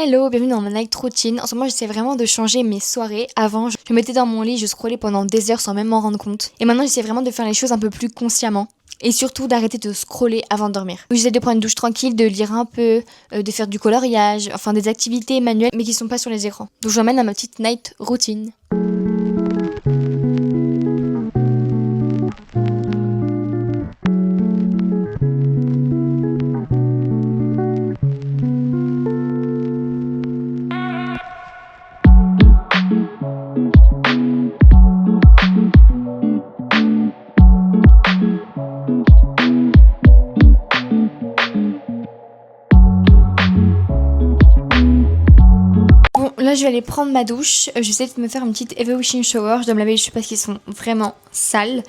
Hello, bienvenue dans ma night routine. En ce moment, j'essaie vraiment de changer mes soirées. Avant, je me mettais dans mon lit, je scrollais pendant des heures sans même m'en rendre compte. Et maintenant, j'essaie vraiment de faire les choses un peu plus consciemment. Et surtout d'arrêter de scroller avant de dormir. J'essaie de prendre une douche tranquille, de lire un peu, de faire du coloriage, enfin des activités manuelles, mais qui sont pas sur les écrans. Donc je m'emmène à ma petite night routine. Bon, là je vais aller prendre ma douche. J'essaie de me faire une petite evolution shower. Je dois me laver les cheveux parce qu'ils sont vraiment sales.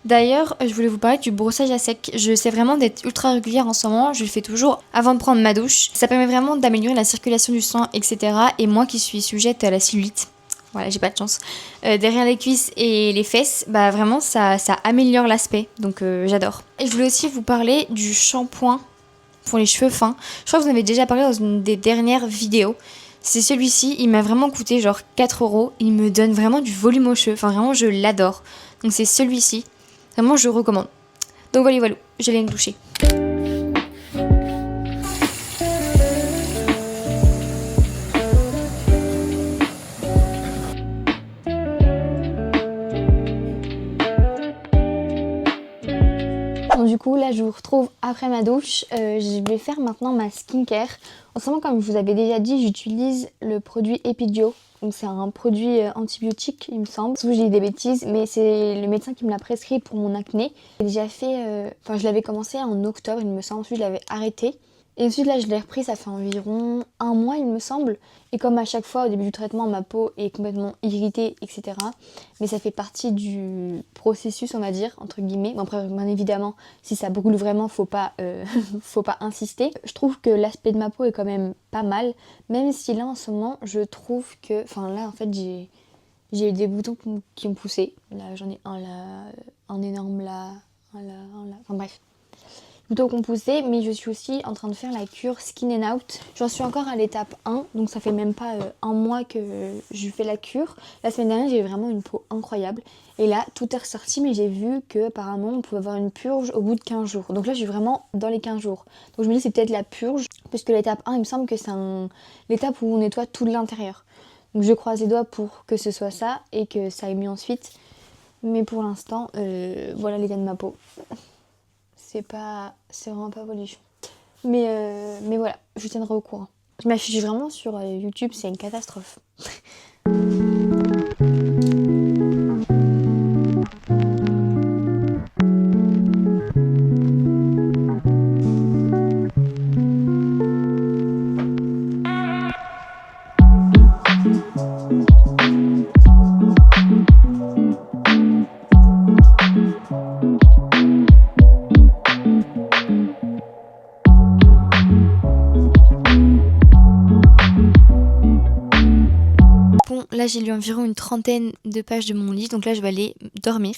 D'ailleurs, je voulais vous parler du brossage à sec. Je sais vraiment d'être ultra régulière en ce moment. Je le fais toujours avant de prendre ma douche. Ça permet vraiment d'améliorer la circulation du sang, etc. Et moi qui suis sujette à la cellulite, voilà, j'ai pas de chance. Derrière les cuisses et les fesses, bah vraiment ça améliore l'aspect. Donc j'adore. Et je voulais aussi vous parler du shampoing pour les cheveux fins. Je crois que vous en avez déjà parlé dans une des dernières vidéos. C'est celui-ci, il m'a vraiment coûté genre 4 €. Il me donne vraiment du volume aux cheveux. Enfin, vraiment, je l'adore. Donc, c'est celui-ci. Vraiment, je recommande. Donc, voilà, j'allais me doucher. Bon, du coup, là, je vous retrouve après ma douche. Je vais faire maintenant ma skincare. En ce moment, comme je vous avais déjà dit, j'utilise le produit Epidio. Donc c'est un produit antibiotique, il me semble. Sauf que j'ai dit des bêtises, mais c'est le médecin qui me l'a prescrit pour mon acné. J'ai déjà fait, je l'avais commencé en octobre, il me semble. Ensuite, je l'avais arrêté. Et ensuite, là, je l'ai repris, ça fait environ un mois, il me semble. Et comme à chaque fois, au début du traitement, ma peau est complètement irritée, etc. Mais ça fait partie du processus, on va dire, entre guillemets. Bon, après, bien évidemment, si ça brûle vraiment, faut pas insister. Je trouve que l'aspect de ma peau est quand même pas mal. Même si là, en ce moment, je trouve que... Enfin, là, en fait, j'ai eu des boutons qui ont poussé. Là, j'en ai un là, un énorme là, un là, un là. Enfin, bref. Boutons qui ont poussé, mais je suis aussi en train de faire la cure Skin and Out. J'en suis encore à l'étape 1, donc ça fait même pas un mois que je fais la cure. La semaine dernière, j'ai eu vraiment une peau incroyable. Et là, tout est ressorti, mais j'ai vu qu'apparemment, on pouvait avoir une purge au bout de 15 jours. Donc là, je suis vraiment dans les 15 jours. Donc je me dis c'est peut-être la purge, puisque l'étape 1, il me semble que c'est l'étape où on nettoie tout l'intérieur. Donc je croise les doigts pour que ce soit ça et que ça aille mieux ensuite. Mais pour l'instant, voilà l'état de ma peau. C'est vraiment pas volichon. Mais voilà, je vous tiendrai au courant. Je m'affiche vraiment sur YouTube, c'est une catastrophe. Bon, là j'ai lu environ une trentaine de pages de mon livre, donc là je vais aller dormir.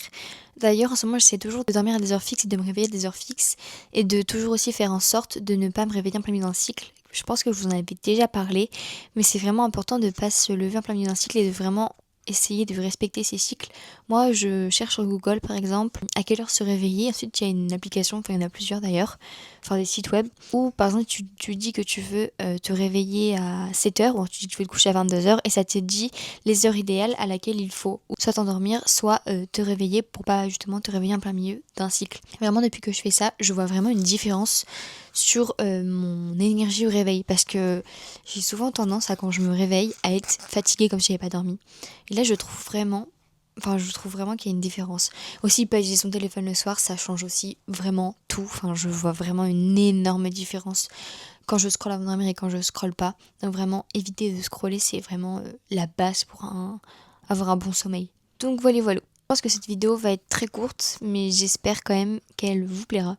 D'ailleurs, en ce moment, j'essaie toujours de dormir à des heures fixes et de me réveiller à des heures fixes et de toujours aussi faire en sorte de ne pas me réveiller en plein milieu d'un cycle. Je pense que je vous en avais déjà parlé, mais c'est vraiment important de ne pas se lever en plein milieu d'un cycle et de vraiment essayer de respecter ces cycles. Moi, je cherche sur Google, par exemple, à quelle heure se réveiller. Ensuite, il y a une application, enfin il y en a plusieurs d'ailleurs, enfin des sites web, où par exemple tu dis que tu veux te réveiller à 7h, ou tu dis que tu veux te coucher à 22h, et ça te dit les heures idéales à laquelle il faut soit t'endormir, soit te réveiller pour pas justement te réveiller en plein milieu d'un cycle. Vraiment, depuis que je fais ça, je vois vraiment une différence sur mon énergie au réveil, parce que j'ai souvent tendance à, quand je me réveille, à être fatiguée comme si j'avais pas dormi. Et là, je trouve vraiment qu'il y a une différence. Aussi, pas utiliser son téléphone le soir, ça change aussi vraiment tout. Enfin, je vois vraiment une énorme différence quand je scrolle avant de dormir et quand je scrolle pas. Donc vraiment, éviter de scroller, c'est vraiment la base pour avoir un bon sommeil. Donc voilà. Je pense que cette vidéo va être très courte, mais j'espère quand même qu'elle vous plaira.